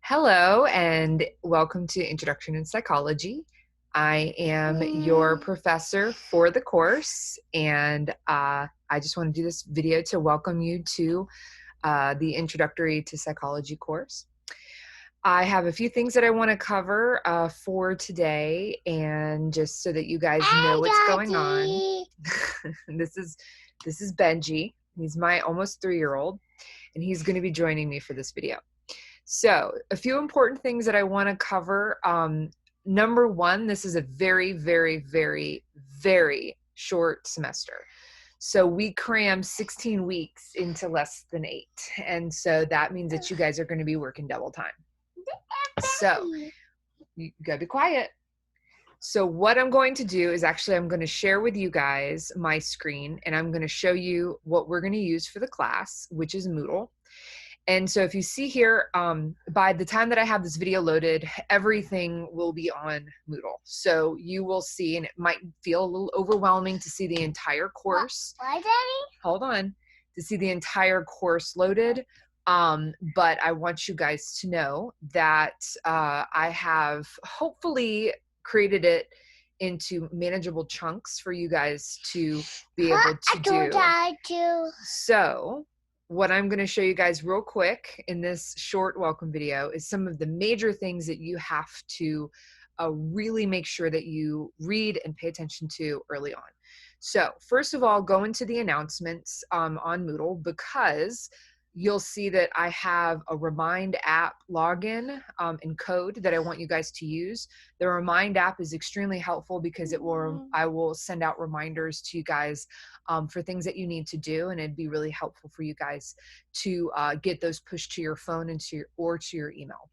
Hello and welcome to Introduction in Psychology. I am your professor for the course, and I just want to do this video to welcome you to the Introductory to Psychology course. I have a few things that I want to cover for today, and just so that you guys know what's going on. This is Benji. He's my almost 3-year-old, and he's going to be joining me for this video. So a few important things that I want to cover. Number one, this is a very, very, very, very short semester. So we cram 16 weeks into less than 8. And so that means that you guys are going to be working double time. So you gotta be quiet. So what I'm going to do is I'm going to share with you guys my screen, and I'm going to show you what we're going to use for the class, which is Moodle. And so if you see here, by the time that I have this video loaded, everything will be on Moodle. So you will see, and it might feel a little overwhelming to see the entire course. Why, Daddy? Hold on. To see the entire course loaded. But I want you guys to know that I have hopefully created it into manageable chunks for you guys to be able to do. So what I'm going to show you guys real quick in this short welcome video is some of the major things that you have to really make sure that you read and pay attention to early on. So first of all, go into the announcements on Moodle, because you'll see that I have a Remind app login and code that I want you guys to use. The Remind app is extremely helpful because I will send out reminders to you guys for things that you need to do, and it'd be really helpful for you guys to get those pushed to your phone and to your email.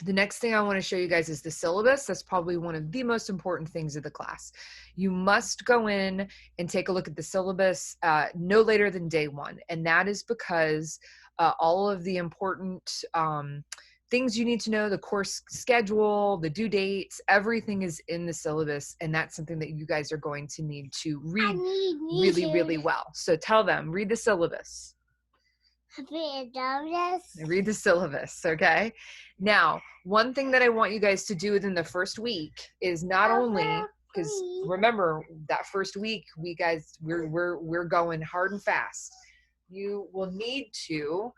The next thing I want to show you guys is the syllabus. That's probably one of the most important things of the class. You must go in and take a look at the syllabus no later than day 1. And that is because all of the important things you need to know, the course schedule, the due dates, everything is in the syllabus. And that's something that you guys are going to need to read really, really well. So tell them, read the syllabus. Read the syllabus, okay? Now, one thing that I want you guys to do within the first week is not only, because remember that first week, we're going hard and fast. You will need to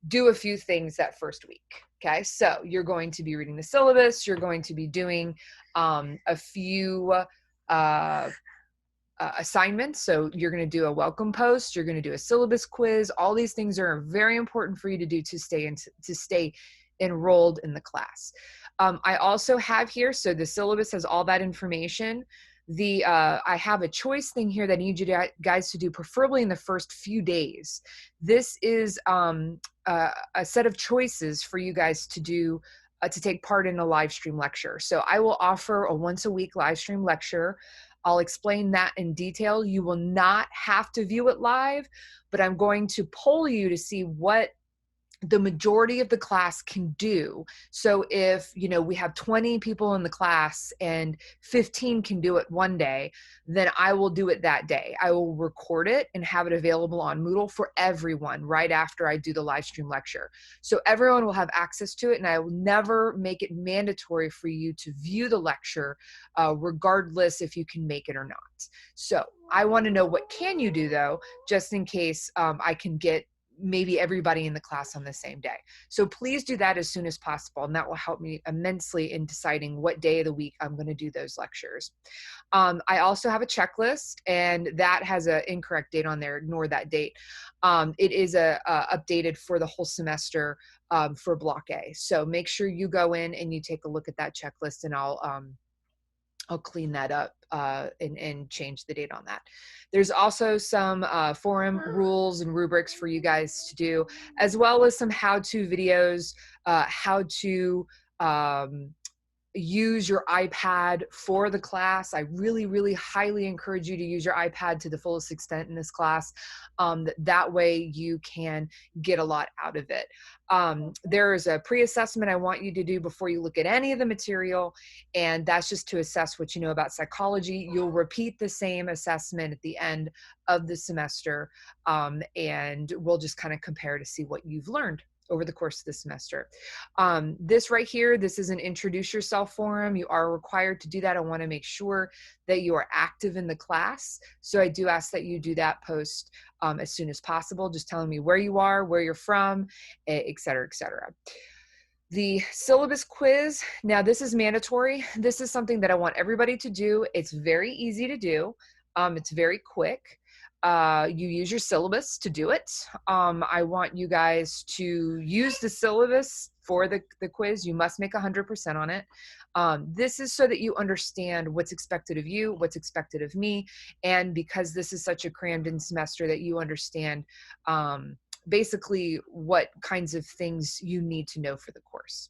do a few things that first week. Okay, so you're going to be reading the syllabus. You're going to be doing a few assignments. So you're going to do a welcome post, you're going to do a syllabus quiz. All these things are very important for you to do to stay enrolled in the class. I also have here, so the syllabus has all that information. I have a choice thing here that I need you guys to do, preferably in the first few days. This is a set of choices for you guys to do to take part in a live stream lecture. So I will offer a once a week live stream lecture. I'll explain that in detail. You will not have to view it live, but I'm going to poll you to see what the majority of the class can do. So if, we have 20 people in the class and 15 can do it one day, then I will do it that day. I will record it and have it available on Moodle for everyone right after I do the live stream lecture. So everyone will have access to it, and I will never make it mandatory for you to view the lecture, regardless if you can make it or not. So I want to know what can you do, though, just in case I can get maybe everybody in the class on the same day. So please do that as soon as possible, and that will help me immensely in deciding what day of the week I'm going to do those lectures. I also have a checklist, and that has an incorrect date on there. Ignore that date. It is updated for the whole semester for Block A. So make sure you go in and you take a look at that checklist, and I'll clean that up and change the date on that. There's also some forum rules and rubrics for you guys to do, as well as some how-to videos, how to use your iPad for the class. I really, really highly encourage you to use your iPad to the fullest extent in this class. That way you can get a lot out of it. There is a pre-assessment I want you to do before you look at any of the material, and that's just to assess what you know about psychology. You'll repeat the same assessment at the end of the semester, and we'll just kind of compare to see what you've learned over the course of the semester. This right here, this is an introduce yourself forum. You are required to do that. I want to make sure that you are active in the class. So I do ask that you do that post as soon as possible, just telling me where you are, where you're from, et cetera, et cetera. The syllabus quiz, now this is mandatory. This is something that I want everybody to do. It's very easy to do. It's very quick. You use your syllabus to do it. I want you guys to use the syllabus for the quiz. You must make 100% on it. This is so that you understand what's expected of you, what's expected of me, and because this is such a crammed in semester, that you understand basically what kinds of things you need to know for the course.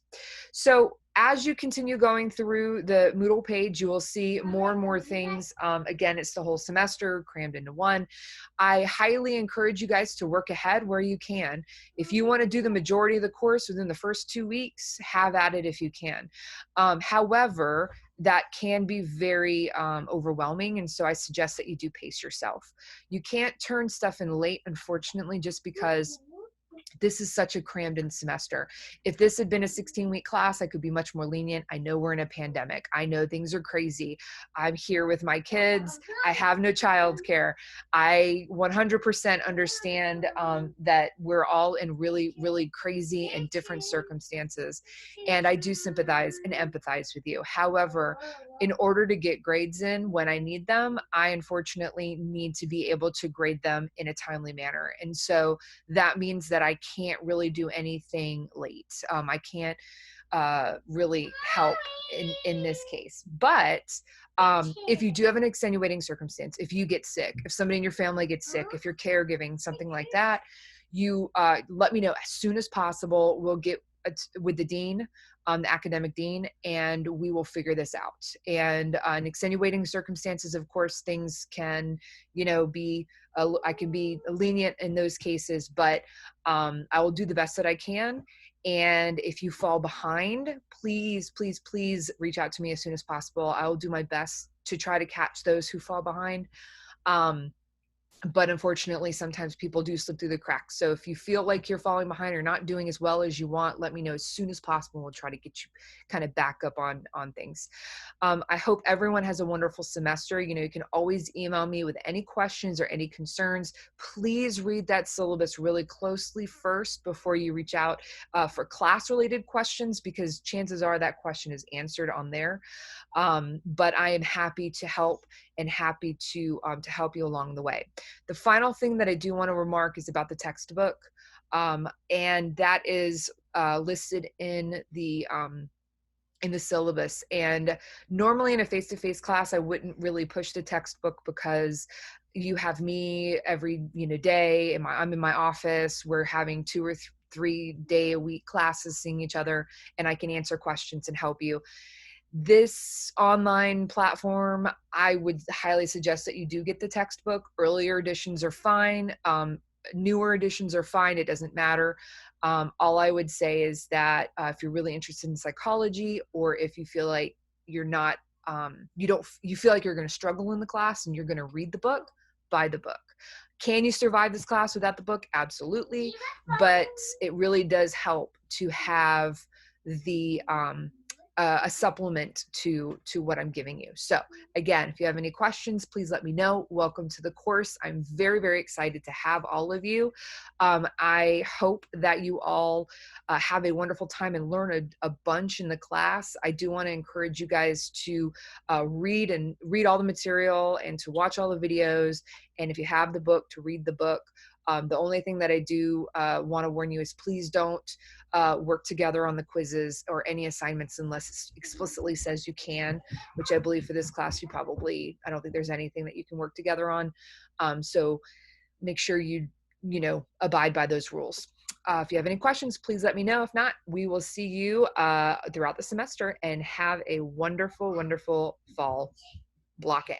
So as you continue going through the Moodle page, you will see more and more things. Again, it's the whole semester crammed into one. I highly encourage you guys to work ahead where you can. If you want to do the majority of the course within the first 2 weeks, have at it if you can. However, that can be very overwhelming, and so I suggest that you do pace yourself. You can't turn stuff in late, unfortunately, just because this is such a crammed in semester. If this had been a 16-week class, I could be much more lenient. I know we're in a pandemic. I know things are crazy. I'm here with my kids. I have no childcare. I 100% understand that we're all in really, really crazy and different circumstances. And I do sympathize and empathize with you. However, in order to get grades in when I need them, I unfortunately need to be able to grade them in a timely manner. And so that means that I can't really do anything late. I can't really help in this case. But if you do have an extenuating circumstance, if you get sick, if somebody in your family gets sick, if you're caregiving, something like that, you let me know as soon as possible. We'll get with the dean, the academic dean, and we will figure this out. And in extenuating circumstances, of course, things can, be, I can be lenient in those cases, but I will do the best that I can. And if you fall behind, please, please, please reach out to me as soon as possible. I will do my best to try to catch those who fall behind. But unfortunately, sometimes people do slip through the cracks. So if you feel like you're falling behind or not doing as well as you want, let me know as soon as possible. We'll try to get you kind of back up on things. I hope everyone has a wonderful semester. You can always email me with any questions or any concerns. Please read that syllabus really closely first before you reach out for class-related questions, because chances are that question is answered on there. But I am happy to help and happy to help you along the way. The final thing that I do want to remark is about the textbook, and that is listed in the syllabus. And normally in a face-to-face class, I wouldn't really push the textbook because you have me every day. I'm in my office. We're having 2 or 3 day a week classes, seeing each other, and I can answer questions and help you. This online platform, I would highly suggest that you do get the textbook. Earlier editions are fine. Newer editions are fine. It doesn't matter. All I would say is that if you're really interested in psychology, or if you feel like you're not, you feel like you're going to struggle in the class and you're going to read the book, buy the book. Can you survive this class without the book? Absolutely. But it really does help to have the a supplement to what I'm giving you. So again, if you have any questions, please let me know. Welcome to the course. I'm very, very excited to have all of you. I hope that you all have a wonderful time and learn a bunch in the class. I do want to encourage you guys to read all the material and to watch all the videos. And if you have the book, to read the book. The only thing that I do want to warn you is please don't work together on the quizzes or any assignments unless it explicitly says you can, which I believe for this class I don't think there's anything that you can work together on. So make sure you abide by those rules. If you have any questions, please let me know. If not, we will see you throughout the semester, and have a wonderful, wonderful fall block A.